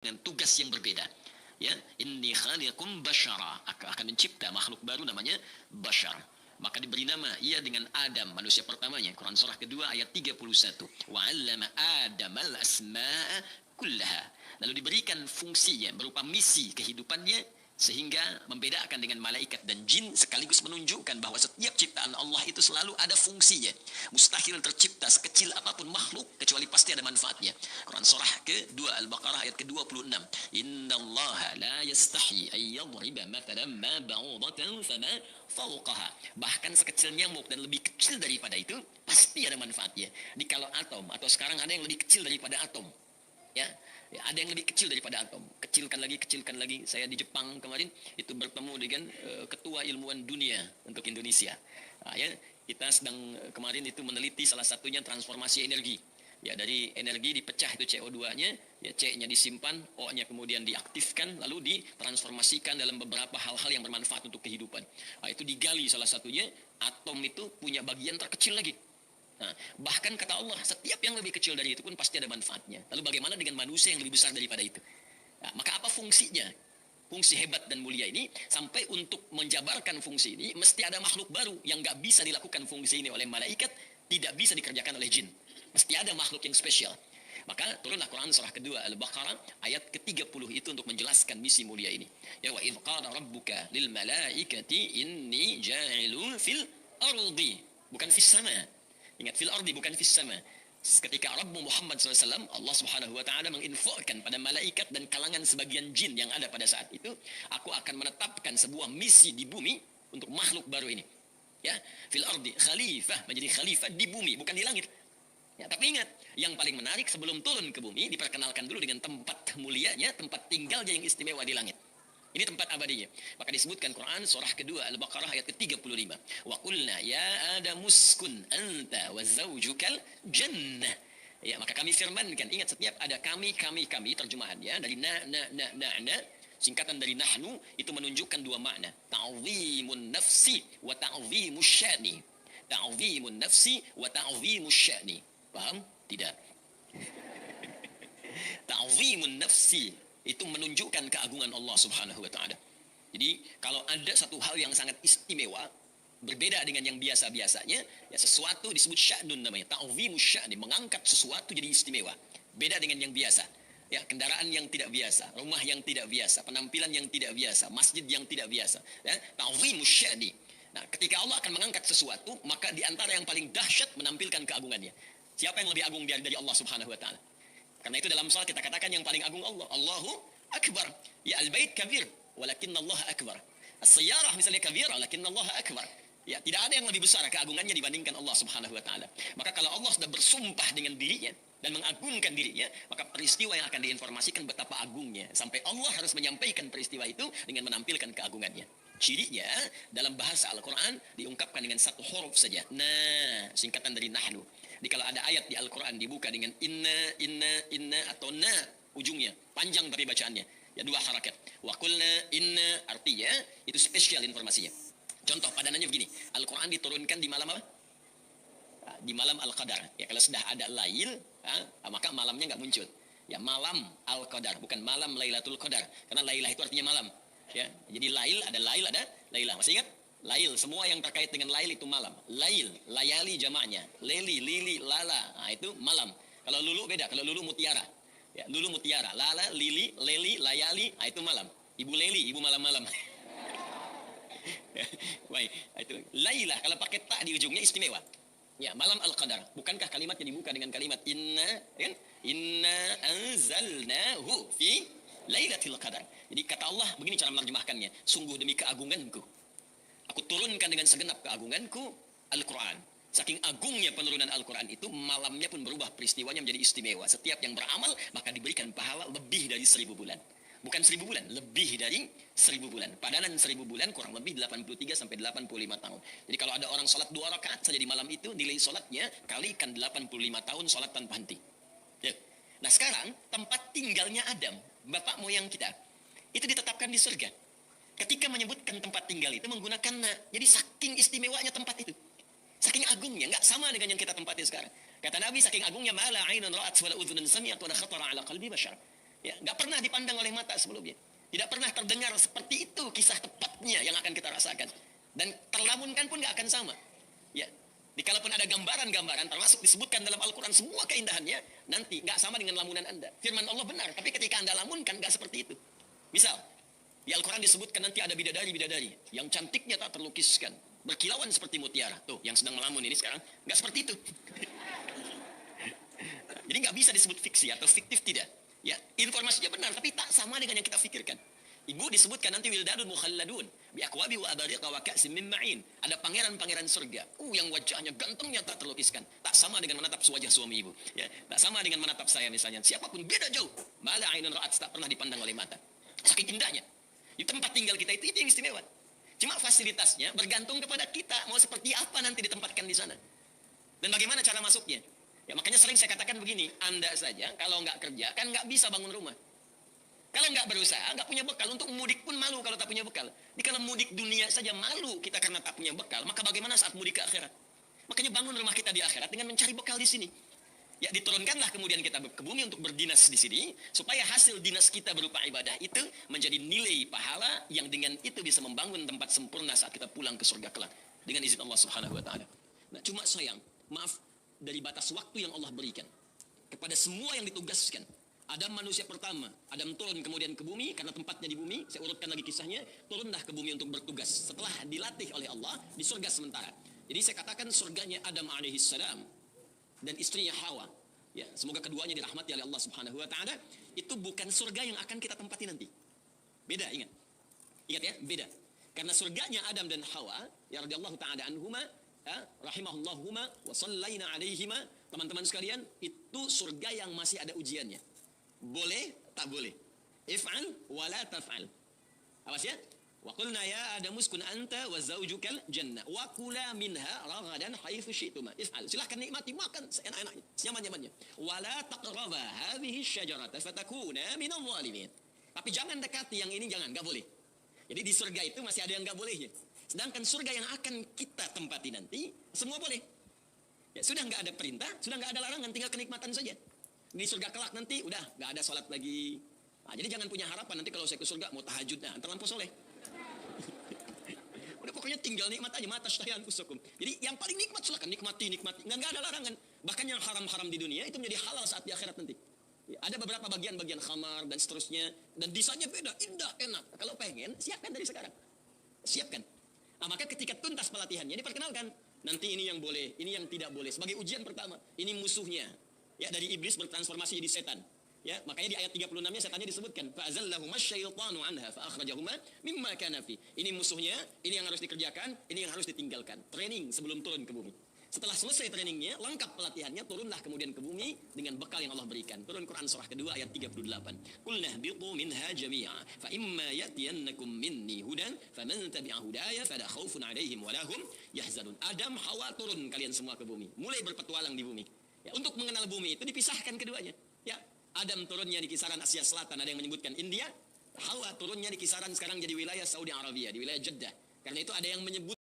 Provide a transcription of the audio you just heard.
dengan tugas yang berbeda. Ya, inni khaliqum basyara, akan mencipta makhluk baru namanya bashar. Maka diberi nama ia dengan Adam, manusia pertamanya. Quran surah kedua ayat 31. Wa 'allama Adamal asma'a kullaha. Lalu diberikan fungsinya berupa misi kehidupannya, sehingga membedakan dengan malaikat dan jin, sekaligus menunjukkan bahwa setiap ciptaan Allah itu selalu ada fungsinya. Mustahil tercipta sekecil apapun makhluk kecuali pasti ada manfaatnya. Quran surah ke-2 Al-Baqarah ayat ke-26. Innallaha la yastahi ay yadriba mathalan ma ba'udatan fama fawqaha. Bahkan sekecil nyamuk dan lebih kecil daripada itu pasti ada manfaatnya. Dikalau atom, atau sekarang ada yang lebih kecil daripada atom. Ya, ada yang lebih kecil daripada atom. Kecilkan lagi. Saya di Jepang kemarin itu bertemu dengan ketua ilmuwan dunia untuk Indonesia. Ya, kita sedang kemarin itu meneliti salah satunya transformasi energi. Ya, dari energi dipecah itu CO2-nya, ya C-nya disimpan, O-nya kemudian diaktifkan, lalu ditransformasikan dalam beberapa hal-hal yang bermanfaat untuk kehidupan. Itu digali salah satunya, atom itu punya bagian terkecil lagi. Nah, bahkan kata Allah, setiap yang lebih kecil dari itu pun pasti ada manfaatnya. Lalu bagaimana dengan manusia yang lebih besar daripada itu? Nah, maka apa fungsinya? Fungsi hebat dan mulia ini, sampai untuk menjabarkan fungsi ini, mesti ada makhluk baru yang nggak bisa dilakukan fungsi ini oleh malaikat, tidak bisa dikerjakan oleh jin. Mesti ada makhluk yang spesial. Maka turunlah Quran surah kedua Al-Baqarah ayat ke-30 itu untuk menjelaskan misi mulia ini. Ya, wa idh qala rabbuka lil malaikati inni ja'ilun fil ardi, bukan fis sama. Ingat, fil ardi bukan fis sama. Ketika Rabbu Muhammad SAW, Allah Subhanahu wa Ta'ala menginfokan pada malaikat dan kalangan sebagian jin yang ada pada saat itu, aku akan menetapkan sebuah misi di bumi untuk makhluk baru ini. Ya, fil ardi khalifah, menjadi khalifah di bumi, bukan di langit. Ya, tapi ingat, yang paling menarik sebelum turun ke bumi diperkenalkan dulu dengan tempat mulianya, tempat tinggalnya yang istimewa di langit. Ini tempat abadinya. Maka disebutkan Quran surah kedua Al-Baqarah ayat ke-35. Wa qulna ya Adam uskun anta wa zawjukal jannah. Ya, maka kami firmankan, ingat setiap ada kami terjemahannya dari na, singkatan dari nahnu itu menunjukkan dua makna. Ta'zimun nafsi wa ta'zimus sya'ni. Ta'zimun nafsi wa ta'zimus sya'ni. Paham? Tidak. Ta'zimun nafsi itu menunjukkan keagungan Allah Subhanahu wa Ta'ala. Jadi kalau ada satu hal yang sangat istimewa, berbeda dengan yang biasa-biasanya, ya sesuatu disebut sya'nun namanya, ta'zimus sya'ni, mengangkat sesuatu jadi istimewa. Beda dengan yang biasa. Ya, kendaraan yang tidak biasa, rumah yang tidak biasa, penampilan yang tidak biasa, masjid yang tidak biasa, ya, ta'zimus sya'ni. Nah, ketika Allah akan mengangkat sesuatu, maka di antara yang paling dahsyat menampilkan keagungannya. Siapa yang lebih agung dari Allah Subhanahu wa Ta'ala? Karena itu dalam salat kita katakan yang paling agung Allah. Allahu Akbar. Ya, al-bait kabir, walakin Allah akbar. As-sayyarah misalnya kabir, walakin Allah akbar. Ya, tidak ada yang lebih besar keagungannya dibandingkan Allah Subhanahu wa Ta'ala. Maka kalau Allah sudah bersumpah dengan dirinya dan mengagungkan dirinya, maka peristiwa yang akan diinformasikan betapa agungnya. Sampai Allah harus menyampaikan peristiwa itu dengan menampilkan keagungannya. Cirinya dalam bahasa Al-Quran diungkapkan dengan satu huruf saja. Nah, singkatan dari nahnu. Jadi kalau ada ayat di Al-Quran dibuka dengan inna atau na ujungnya, panjang tapi bacaannya. Ya, dua harakat. Wa qulna inna, artinya itu spesial informasinya. Contoh padanannya begini. Al-Quran diturunkan di malam apa? Di malam Al-Qadar. Ya, kalau sudah ada lail, maka malamnya nggak muncul. Ya, malam Al-Qadar, bukan malam Lailatul Qadar. Karena lailah itu artinya malam. Ya, jadi lail, ada lailah. Masih ingat? Lail, semua yang terkait dengan lail itu malam. Lail, layali jamaknya. Leli, lili, lala, nah, itu malam. Kalau lulu beda, kalau lulu mutiara. Ya, lulu mutiara, lala, lili, leli, layali, nah, itu malam. Ibu leli, ibu malam-malam. Baik, itu lailah, kalau pakai ta di ujungnya istimewa. Ya, malam Al-Qadar. Bukankah kalimat yang dibuka dengan kalimat inna, kan? Inna anzalnahu fi Lailatul Qadar. Jadi kata Allah begini cara menerjemahkannya, sungguh demi keagunganku, aku turunkan dengan segenap keagunganku Al-Quran. Saking agungnya penurunan Al-Quran itu, malamnya pun berubah peristiwanya menjadi istimewa. Setiap yang beramal maka diberikan pahala lebih dari 1000 bulan. Bukan 1000 bulan, lebih dari 1000 bulan. Padanan 1000 bulan kurang lebih 83 sampai 85 tahun. Jadi kalau ada orang sholat 2 rakaat saja di malam itu, nilai sholatnya kalikan 85 tahun sholat tanpa henti. Ya. Nah sekarang tempat tinggalnya Adam, bapak moyang kita, itu ditetapkan di surga. Ketika menyebutkan tempat tinggal itu menggunakan na. Jadi saking istimewanya tempat itu, saking agungnya, nggak sama dengan yang kita tempati sekarang. Kata Nabi, saking agungnya, mala ainun ra'at wala udhunun sami'at wala khatara ala qalbi bashar. Ya, nggak pernah dipandang oleh mata sebelumnya. Tidak pernah terdengar seperti itu kisah tepatnya yang akan kita rasakan. Dan terlamunkan pun nggak akan sama. Ya, dikalaupun ada gambaran-gambaran, termasuk disebutkan dalam Al-Quran semua keindahannya, nanti nggak sama dengan lamunan Anda. Firman Allah benar, tapi ketika Anda lamunkan nggak seperti itu. Misal, di Al-Quran disebutkan nanti ada bidadari-bidadari yang cantiknya tak terlukiskan, berkilauan seperti mutiara. Tuh, yang sedang melamun ini sekarang nggak seperti itu. Jadi nggak bisa disebut fiksi atau fiktif, tidak. Ya, informasinya benar, tapi tak sama dengan yang kita pikirkan. Ibu disebutkan nanti wildadun mukhalladun bi aqwabi wa abariqa wa ka'sin min ma'in. Ada pangeran-pangeran surga. Yang wajahnya gantengnya tak terlukiskan. Tak sama dengan menatap wajah suami ibu. Ya, tak sama dengan menatap saya misalnya. Siapapun beda jauh. Mala ainun ra'at, tak pernah dipandang oleh mata. Saking indahnya. Di tempat tinggal kita itu yang istimewa. Cuma fasilitasnya bergantung kepada kita mau seperti apa nanti ditempatkan di sana. Dan bagaimana cara masuknya? Ya, makanya sering saya katakan begini, Anda saja kalau nggak kerja kan nggak bisa bangun rumah. Kalau nggak berusaha, nggak punya bekal. Untuk mudik pun malu kalau tak punya bekal. Jadi kalau mudik dunia saja malu kita karena tak punya bekal, maka bagaimana saat mudik ke akhirat? Makanya bangun rumah kita di akhirat dengan mencari bekal di sini. Ya, diturunkanlah kemudian kita ke bumi untuk berdinas di sini, supaya hasil dinas kita berupa ibadah itu menjadi nilai pahala yang dengan itu bisa membangun tempat sempurna saat kita pulang ke surga kelak. Dengan izin Allah Subhanahu wa Ta'ala. Nah, cuma sayang, maaf, dari batas waktu yang Allah berikan kepada semua yang ditugaskan. Adam manusia pertama, Adam turun kemudian ke bumi karena tempatnya di bumi. Saya urutkan lagi kisahnya, turunlah ke bumi untuk bertugas setelah dilatih oleh Allah di surga sementara. Jadi saya katakan surganya Adam alaihissalam dan istrinya Hawa. Ya, semoga keduanya dirahmati oleh Allah Subhanahu wa Ta'ala. Itu bukan surga yang akan kita tempati nanti. Beda, ingat. Ingat ya, beda. Karena surganya Adam dan Hawa, ya radhiyallahu ta'ala anhuma, rahimahallahuma wa sallaina alaihima, teman-teman sekalian, itu surga yang masih ada ujiannya. Boleh, tak boleh. If'al wa la taf'al. Awas ya. Wa qulna ya Adamu uskun anta wa zaujukal jannah wa kula minha ragadan haitsu syi'tuma. If'al. Silakan nikmati, makan seenak-enaknya, senyaman-nyamannya. Wa la taqraba hadhihi syajarata fatakuna minadh dhalimin. Tapi jangan dekati yang ini, jangan, enggak boleh. Jadi di surga itu masih ada yang enggak bolehnya. Sedangkan surga yang akan kita tempati nanti, semua boleh. Ya, sudah nggak ada perintah, sudah nggak ada larangan, tinggal kenikmatan saja. Di surga kelak nanti, udah nggak ada sholat lagi. Nah, jadi jangan punya harapan nanti kalau saya ke surga mau tahajud, nah terlampau soleh. Udah pokoknya tinggal nikmat aja, mata syahyan usakum. Jadi yang paling nikmat silakan nikmati, nggak ada larangan. Bahkan yang haram-haram di dunia itu menjadi halal saat di akhirat nanti. Ya, ada beberapa bagian-bagian khamar dan seterusnya, dan desainnya beda, indah, enak. Kalau pengen, siapkan dari sekarang. Siapkan. Nah, maka ketika tuntas pelatihannya diperkenalkan, nanti ini yang boleh, ini yang tidak boleh. Sebagai ujian pertama, ini musuhnya. Ya, dari iblis bertransformasi jadi setan. Ya, makanya di ayat 36-nya setannya disebutkan, fa'azallahuma syaitanu anha fa'akhrajahuma mimma kana fi. Ini musuhnya, ini yang harus dikerjakan, ini yang harus ditinggalkan. Training sebelum turun ke bumi. Setelah selesai trainingnya, lengkap pelatihannya, turunlah kemudian ke bumi dengan bekal yang Allah berikan. Turun Quran surah kedua ayat 38. Qul nahbitu minha jami'a fa imma ya'tiyannakum minni hudan faman tabi'a hudaya fala khaufun 'alaihim wa lahum yahzanun. Adam, Hawa turun kalian semua ke bumi, mulai berpetualang di bumi. Ya, untuk mengenal bumi itu dipisahkan keduanya. Ya, Adam turunnya di kisaran Asia Selatan, ada yang menyebutkan India. Hawa turunnya di kisaran sekarang jadi wilayah Saudi Arabia, di wilayah Jeddah. Karena itu ada yang menyebut